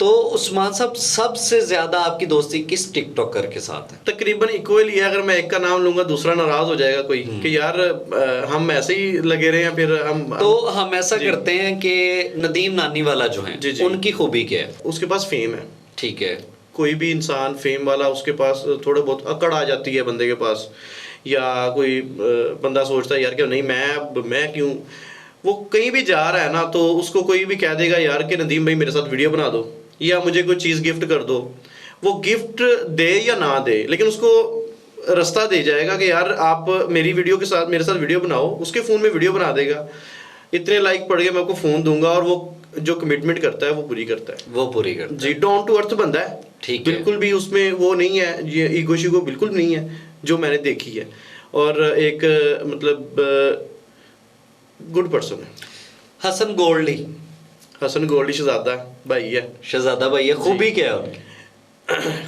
तो उस्मान साहब सबसे ज्यादा आपकी दोस्ती किस टिकटॉकर के साथ है? तकरीबन इक्वली है। अगर मैं एक का नाम लूंगा दूसरा नाराज हो जाएगा कोई कि यार हम ऐसे ही लगे रहे हैं, फिर हम ऐसा करते हैं कि नदीम नानी वाला जो है उनकी खूबी क्या है? उसके पास फेम है। ठीक है। कोई भी इंसान फेम वाला, उसके पास थोड़ा बहुत अकड़ आ जाती है बंदे के पास, या कोई बंदा सोचता है यार कि नहीं मैं क्यों, वो कहीं भी जा रहा है ना तो उसको कोई भी कह देगा यार कि नदीम भाई मेरे साथ वीडियो बना दो या मुझे कोई चीज़ गिफ्ट कर दो, वो गिफ्ट दे या ना दे लेकिन उसको रास्ता दे जाएगा कि यार आप मेरी वीडियो के साथ मेरे साथ वीडियो बनाओ, उसके फ़ोन में वीडियो बना देगा, इतने लाइक पड़ गए मैं आपको फ़ोन दूंगा, और वो जो कमिटमेंट करता है वो पूरी करता है। जी, डाउन टू अर्थ बंदा है। ठीक है। बिल्कुल भी उसमें वो नहीं है, ये ईगो शीगो बिल्कुल नहीं है जो मैंने देखी है, और एक मतलब गुड पर्सन है। हसन गोल्डी शहजादा भाई है। खूबी क्या है उनकी?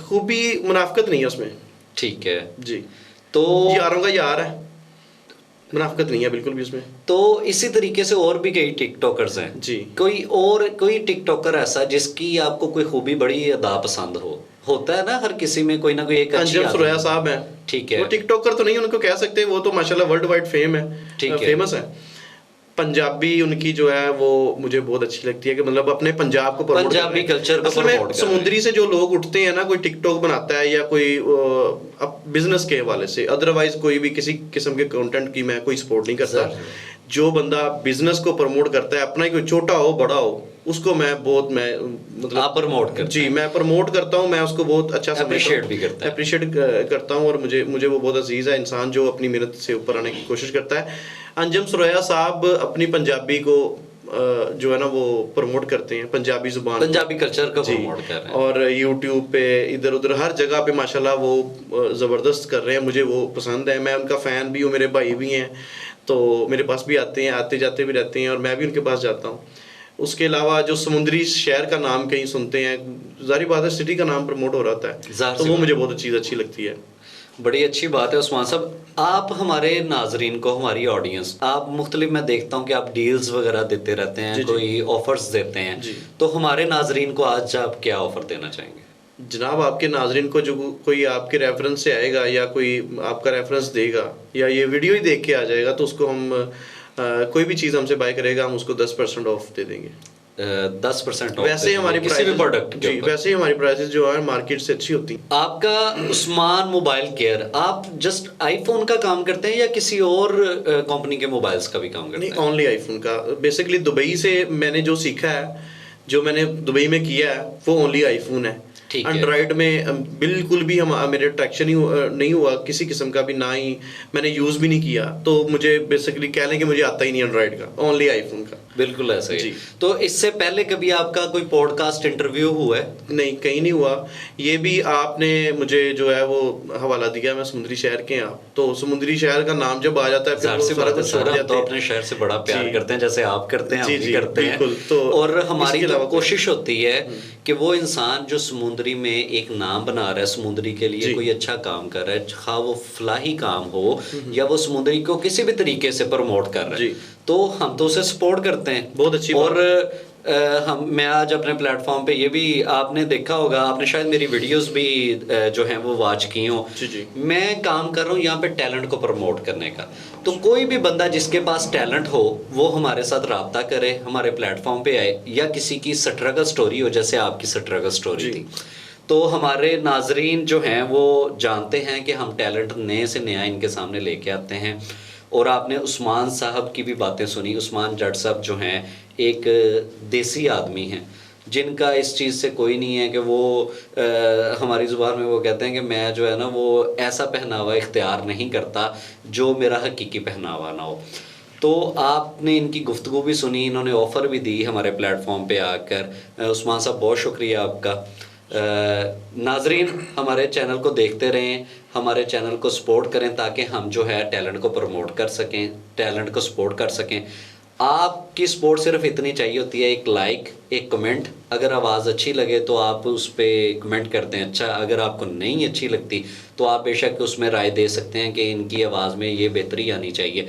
खूबी मुनाफिकत नहीं है उसमें। ठीक है जी। तो यारों का यार है, मुनाफिकत नहीं है बिल्कुल भी उसमें। तो इसी तरीके से और भी कई टिकटॉकर्स हैं जी। कोई टिकटॉकर ऐसा जिसकी आपको कोई खूबी बड़ी अदा पसंद हो? होता है ना हर किसी में कोई ना कोई एक अच्छी अंजुम सुरैया साहब हैं। ठीक है। वो टिकटॉकर तो नहीं उनको कह सकते, वो तो माशाल्लाह वर्ल्ड वाइड फेम है, फेमस है। पंजाबी उनकी जो है वो मुझे बहुत अच्छी लगती है कि मतलब अपने पंजाब को प्रमोट, पंजाबी कल्चर को प्रमोट कर रहे हैं। समुद्री से जो लोग उठते हैं ना, कोई टिकटॉक बनाता है या कोई बिजनेस के हवाले से, अदरवाइज कोई भी किसी किस्म के कंटेंट की मैं कोई सपोर्ट नहीं करता। जो बंदा बिजनेस को प्रमोट करता है, अपना ही कोई छोटा हो बड़ा हो, उसको मैं मतलब आप प्रमोट करते जी, मैं प्रमोट करता हूँ, मैं उसको बहुत अच्छा अप्रिशिएट भी करता हूँ, और मुझे वो बहुत अजीज है इंसान जो अपनी मेहनत से ऊपर आने की कोशिश करता है। अंजुम सुरैया साहब अपनी पंजाबी को जो है ना वो प्रमोट करते हैं, पंजाबी जुबान, पंजाबी कल्चर को प्रमोट कर रहे हैं, और यूट्यूब पे इधर उधर हर जगह पे माशाल्लाह वो ज़बरदस्त कर रहे हैं। मुझे वो पसंद है, मैं उनका फ़ैन भी हूँ, मेरे भाई भी हैं तो मेरे पास भी आते हैं, आते जाते भी रहते हैं, और मैं भी उनके पास जाता हूँ। उसके अलावा जो समुद्री शहर का नाम कहीं सुनते हैं, ज़ाहिर बात है सिटी का नाम प्रमोट हो रहा है, तो वो मुझे बहुत चीज़ अच्छी लगती है। बड़ी अच्छी बात है उस्मान साहब। आप हमारे नाजरीन को, हमारी ऑडियंस, आप मुख्तलिफ, मैं देखता हूँ कि आप डील्स वगैरह देते रहते हैं, कोई ऑफर्स देते हैं, तो हमारे नाजरीन को आज आप क्या ऑफर देना चाहेंगे? जनाब, आपके नाजरीन को जो कोई आपके रेफरेंस से आएगा या कोई आपका रेफरेंस देगा या ये वीडियो ही देख के आ जाएगा, तो उसको हम कोई भी चीज़ हमसे बाय करेगा हम उसको 10% ऑफ दे देंगे। 10% वैसे ही हमारी किसी भी प्रोडक्ट जी, वैसे ही हमारी प्राइसेस जो है मार्केट से अच्छी होती हैं। आपका उस्मान मोबाइल केयर, आप जस्ट आईफोन का काम करते हैं या किसी और कंपनी के मोबाइल्स का भी काम करते हैं? नहीं, ओनली आईफोन का। बेसिकली दुबई से मैंने जो सीखा है, जो मैंने दुबई में किया है, वो ओनली आईफोन है। एंड्रॉइड में बिल्कुल भी मेरे अट्रैक्शन ही नहीं हुआ किसी किस्म का भी, ना ही मैंने यूज़ भी नहीं किया, तो मुझे बेसिकली कह लें कि मुझे आता ही नहीं एंड्रॉइड का, ओनली आईफोन का। बिल्कुल ऐसा ही। तो इससे पहले कभी आपका कोई पॉडकास्ट इंटरव्यू हुआ है? नहीं, कहीं नहीं हुआ। ये भी आपने मुझे जो है वो हवाला दिया, मैं समुद्री शहर के हैं आप, तो समुद्री शहर का नाम जब आ जाता है फिर वो सारा कुछ छोड़ जाते हैं। अपने शहर से बड़ा प्यार करते हैं, जैसे आप करते हैं, हम भी करते हैं। तो और हमारी तो कोशिश होती है कि वो इंसान जो समुद्री में एक नाम बना रहा है, समुद्री के लिए कोई अच्छा काम कर रहा है, खा वो फलाही काम हो या वो समुद्री को किसी भी तरीके से प्रमोट कर रहा है, तो हम तो उसे सपोर्ट करते हैं। बहुत अच्छी और मैं आज अपने प्लेटफॉर्म पे, ये भी आपने देखा होगा, आपने शायद मेरी वीडियोस भी जो हैं वो वॉच की हों, मैं काम कर रहा हूँ यहाँ पे टैलेंट को प्रमोट करने का। तो कोई भी बंदा जिसके पास टैलेंट हो वो हमारे साथ रब्ता करे, हमारे प्लेटफॉर्म पे आए, या किसी की स्ट्रगल स्टोरी हो जैसे आपकी स्ट्रगल स्टोरी थी, तो हमारे नाजरीन जो हैं वो जानते हैं कि हम टैलेंट नए से नया इनके सामने लेके आते हैं। और आपने उस्मान साहब की भी बातें सुनी। उस्मान जट साहब जो हैं एक देसी आदमी हैं, जिनका इस चीज़ से कोई नहीं है कि वो हमारी ज़ुबान में वो कहते हैं कि मैं जो है ना वो ऐसा पहनावा इख्तियार नहीं करता जो मेरा हकीकी पहनावा ना हो। तो आपने इनकी गुफ्तगू भी सुनी, इन्होंने ऑफ़र भी दी हमारे प्लेटफॉर्म पे आकर। उस्मान साहब बहुत शुक्रिया आपका। नाजरीन, हमारे चैनल को देखते रहें, हमारे चैनल को सपोर्ट करें ताकि हम जो है टैलेंट को प्रमोट कर सकें, टैलेंट को सपोर्ट कर सकें। आपकी सपोर्ट सिर्फ इतनी चाहिए होती है, एक लाइक, एक कमेंट। अगर आवाज़ अच्छी लगे तो आप उस पर कमेंट करते हैं अच्छा, अगर आपको नहीं अच्छी लगती तो आप बेशक उसमें राय दे सकते हैं कि इनकी आवाज़ में ये बेहतरी आनी चाहिए।